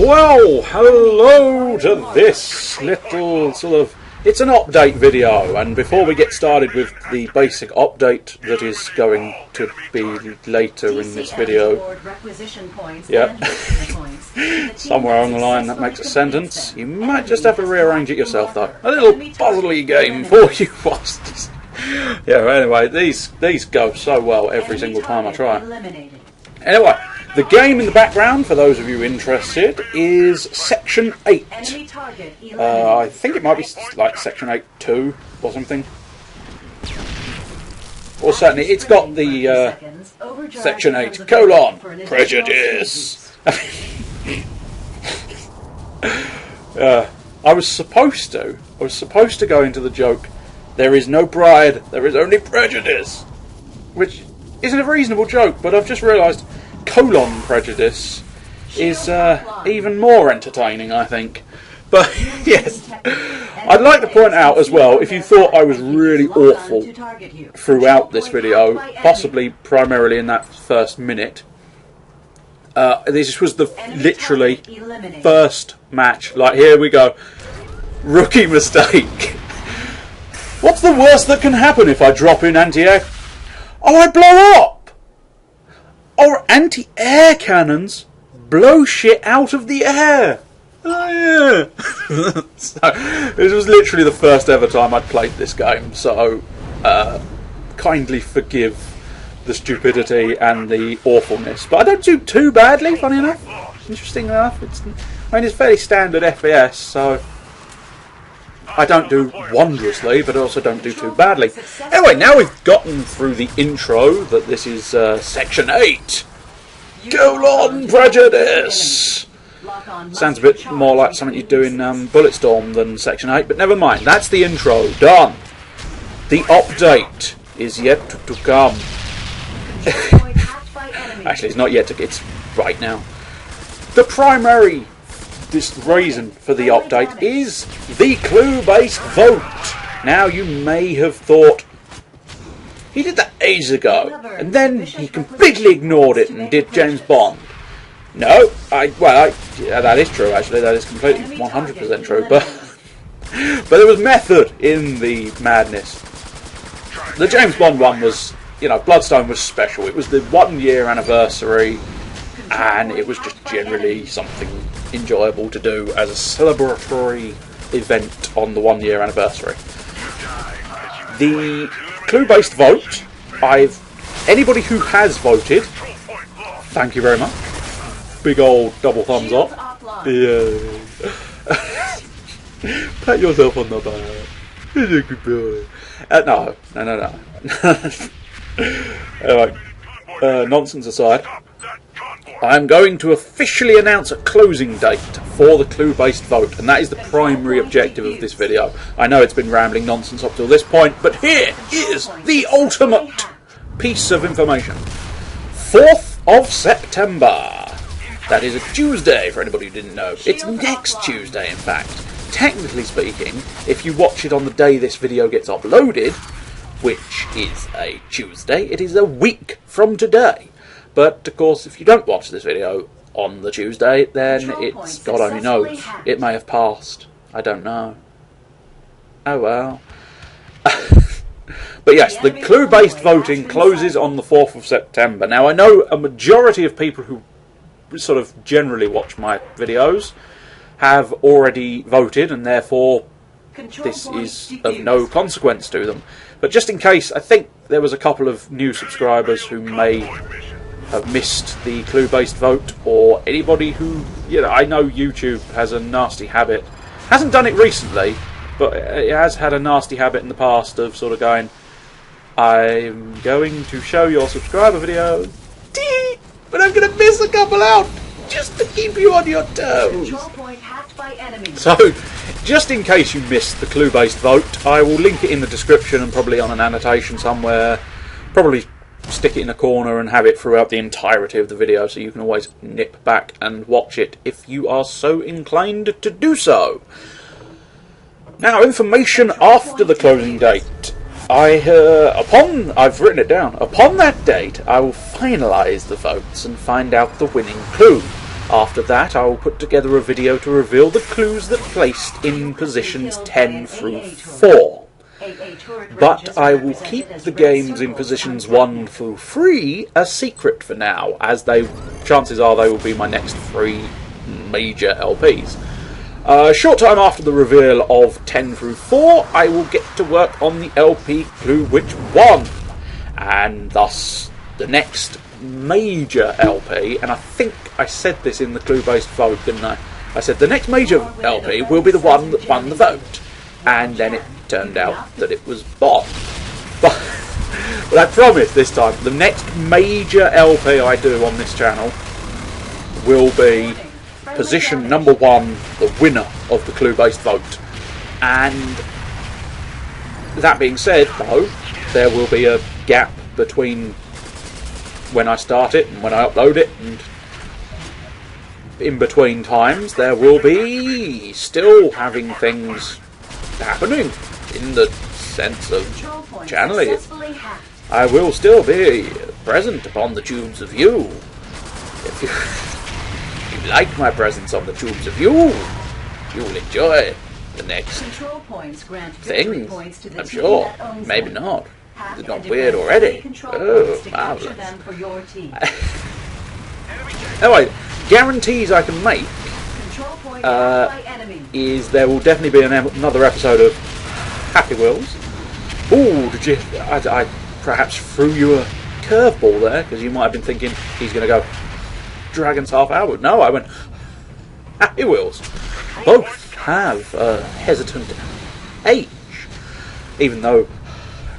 Well, hello to this little sort of... It's an update video, and before we get started with the basic update that is going to be later in this video... Yeah. Somewhere along the line that makes a sentence. You might just have to rearrange it yourself though. A little puzzly game for you bastards. Yeah, anyway, these go so well every single time I try. Anyway, the game in the background, for those of you interested, is Section 8. I think it might be like Section 8.2 or something. Or certainly, it's got the Section 8 : Prejudice. I was supposed to go into the joke, there is no pride, there is only prejudice. Which isn't a reasonable joke, but I've just realised prejudice is even more entertaining, I think. But yes, I'd like to point out as well, if you thought I was really awful throughout this video, possibly primarily in that first minute, this was the literally first match. Like, here we go. Rookie mistake. What's the worst that can happen if I drop in anti-air? Oh, I blow up! Or anti-air cannons blow shit out of the air. Oh yeah. So, this was literally the first ever time I'd played this game, so kindly forgive the stupidity and the awfulness. But I don't do too badly, funny enough. Interesting enough. It's fairly standard FPS, so I don't do wondrously, but I also don't do too badly. Anyway, now we've gotten through the intro that this is Section 8. Prejudice. Sounds a bit more like something you'd do in Bulletstorm than Section 8, but never mind. That's the intro. Done. The update is yet to come. Actually, it's not yet to... It's right now. The primary reason for the update is the clue-based vote. Now, you may have thought, he did that ages ago, and then he completely ignored it and did James Bond. No, yeah, that is true, actually. That is completely 100% true, but there was method in the madness. The James Bond one was, Bloodstone was special. It was the 1 year anniversary, and it was just generally something enjoyable to do as a celebratory event on the 1 year anniversary. The clue-based vote, anybody who has voted, thank you very much. Big old double thumbs up. Yeah. Pat yourself on the back. You're a good boy. No. Anyway, nonsense aside, I'm going to officially announce a closing date for the clue-based vote, and that is the primary objective of this video. I know it's been rambling nonsense up till this point, but here is the ultimate piece of information. 4th of September. That is a Tuesday, for anybody who didn't know. It's next Tuesday, in fact. Technically speaking, if you watch it on the day this video gets uploaded, which is a Tuesday, it is a week from today. But, of course, if you don't watch this video on the Tuesday, then it's God only knows. It may have passed. I don't know. Oh well. But yes, the clue-based voting closes on the 4th of September. Now, I know a majority of people who sort of generally watch my videos have already voted, and therefore this is of no consequence to them. But just in case, I think there was a couple of new subscribers who may have missed the clue-based vote, or anybody who, I know YouTube has a nasty habit, hasn't done it recently, but it has had a nasty habit in the past of sort of going, I'm going to show your subscriber video, but I'm going to miss a couple out, just to keep you on your toes. So, just in case you missed the clue-based vote, I will link it in the description and probably on an annotation somewhere, probably stick it in a corner and have it throughout the entirety of the video, so you can always nip back and watch it if you are so inclined to do so. Now, information after the closing date. I've written it down. Upon that date, I will finalise the votes and find out the winning clue. After that, I will put together a video to reveal the clues that placed in positions 10 through 4. But I will keep the games in positions 1 through 3 a secret for now, as chances are they will be my next 3 major LPs. A short time after the reveal of 10 through 4, I will get to work on the LP clue which won, and thus the next major LP, and I think I said this in the clue-based vote, didn't I? I said the next major LP will be the one that won the vote, and then it turned out that it was Bob. But I promise this time, the next major LP I do on this channel will be position number 1, the winner of the clue-based vote. And that being said, though, there will be a gap between when I start it and when I upload it, and in between times there will be still having things happening in the sense of channeling it. I will still be present upon the Tubes of View. If you like my presence on the Tubes of View, you will enjoy the next things, I'm sure. Maybe not. Is it not weird already? Oh, marvellous. Anyway, guarantees I can make is there will definitely be another episode of Happy Wheels. Ooh, I perhaps threw you a curveball there, because you might have been thinking he's going to go Dragon's Half Hour. No, I went Happy Wheels. Both have a hesitant H, even though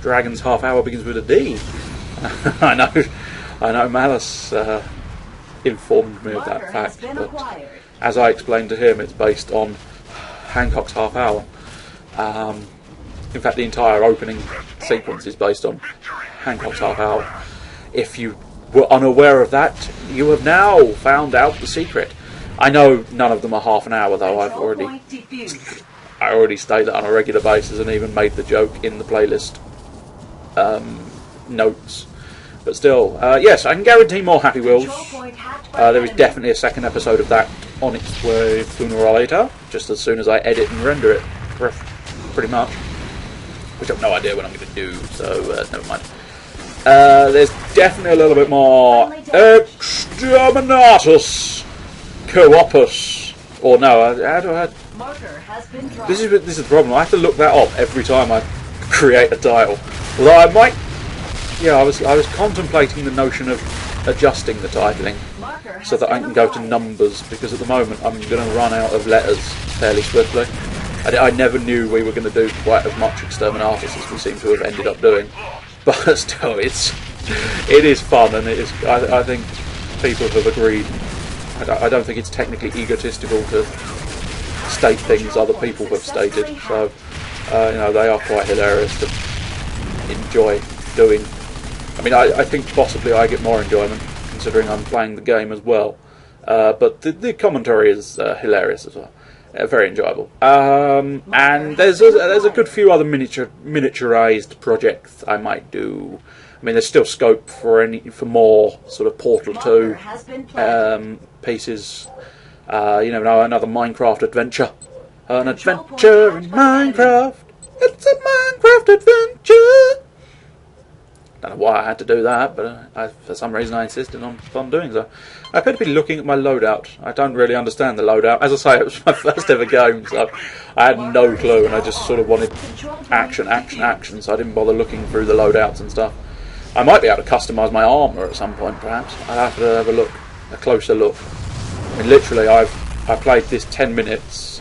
Dragon's Half Hour begins with a D. I know Malice informed me of that fact, but as I explained to him, it's based on Hancock's Half Hour. In fact, the entire opening sequence is based on Hancock's Half Hour. If you were unaware of that, you have now found out the secret. I know none of them are half an hour, though. I already state that on a regular basis, and even made the joke in the playlist notes. But still, yes, I can guarantee more Happy Wheels. There is definitely a second episode of that on its way sooner or later, just as soon as I edit and render it, pretty much. Which I've no idea what I'm going to do, so never mind. There's definitely a little bit more Exterminatus Coopus. Or no, how do I... This is the problem. I have to look that up every time I create a title. Although I might... Yeah, I was contemplating the notion of adjusting the titling so that I can go to numbers, because at the moment I'm going to run out of letters fairly swiftly. I never knew we were going to do quite as much Exterminatus as we seem to have ended up doing, but still, it is fun, and it is. I think people have agreed. I don't think it's technically egotistical to state things other people have stated, so they are quite hilarious to enjoy doing. I mean, I think possibly I get more enjoyment considering I'm playing the game as well, but the commentary is hilarious as well. Very enjoyable. And there's a good few other miniaturized projects I might do. I mean, there's still scope for more sort of Portal 2 pieces. Another Minecraft adventure. An adventure in Minecraft. It's a Minecraft adventure. Don't know why I had to do that, but for some reason I insisted on doing so. I appear to be looking at my loadout. I don't really understand the loadout. As I say, it was my first ever game, so I had no clue, and I just sort of wanted action, so I didn't bother looking through the loadouts and stuff. I might be able to customise my armour at some point, perhaps. I'd have to have a closer look. I mean, literally, I played this 10 minutes,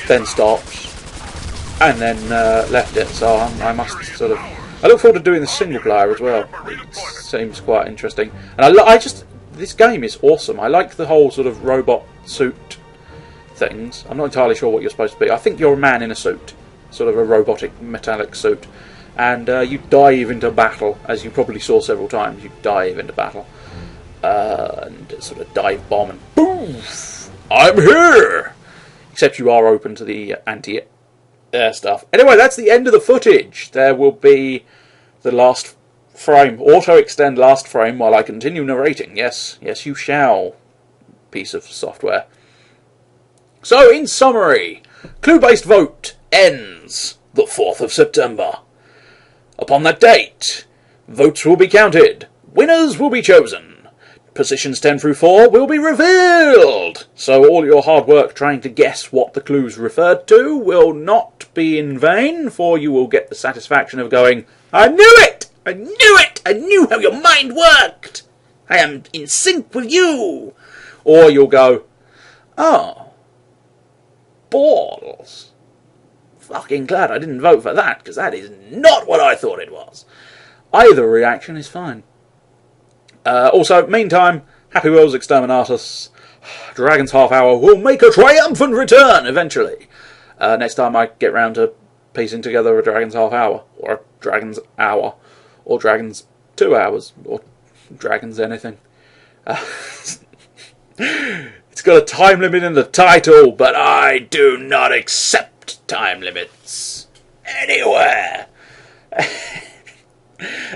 then stopped, and then left it, so I must sort of... I look forward to doing the single player as well. It seems quite interesting, and this game is awesome. I like the whole sort of robot suit things. I'm not entirely sure what you're supposed to be. I think you're a man in a suit, sort of a robotic metallic suit, and you dive into battle, as you probably saw several times. You dive into battle and sort of dive bomb and boom, I'm here. Except you are open to the anti-air stuff. Anyway, that's the end of the footage. There will be the last frame, auto-extend last frame while I continue narrating. Yes, you shall. piece of software. So, in summary, clue-based vote ends the 4th of September. Upon that date, votes will be counted, winners will be chosen, positions 10 through 4 will be revealed. So all your hard work trying to guess what the clues referred to will not be in vain, for you will get the satisfaction of going, I knew it! I knew it! I knew how your mind worked! I am in sync with you! Or you'll go, oh, balls. Fucking glad I didn't vote for that, because that is not what I thought it was. Either reaction is fine. Also, meantime, Happy Wheels Exterminatus, Dragon's Half Hour will make a triumphant return eventually. Next time I get round to piecing together a Dragon's Half Hour, or a Dragon's Hour, or Dragon's 2 hours, or Dragon's anything. It's got a time limit in the title, but I do not accept time limits anywhere.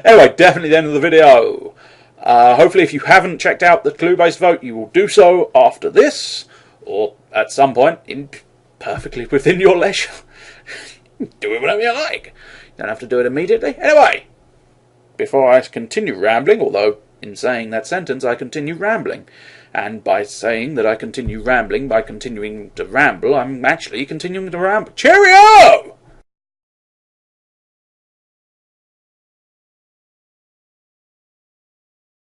Anyway, definitely the end of the video. Hopefully if you haven't checked out the clue-based vote, you will do so after this, or at some point, perfectly within your leisure. Do it whenever you like. You don't have to do it immediately. Anyway, before I continue rambling, although in saying that sentence I continue rambling, and by saying that I continue rambling by continuing to ramble, I'm actually continuing to ramble. Cheerio!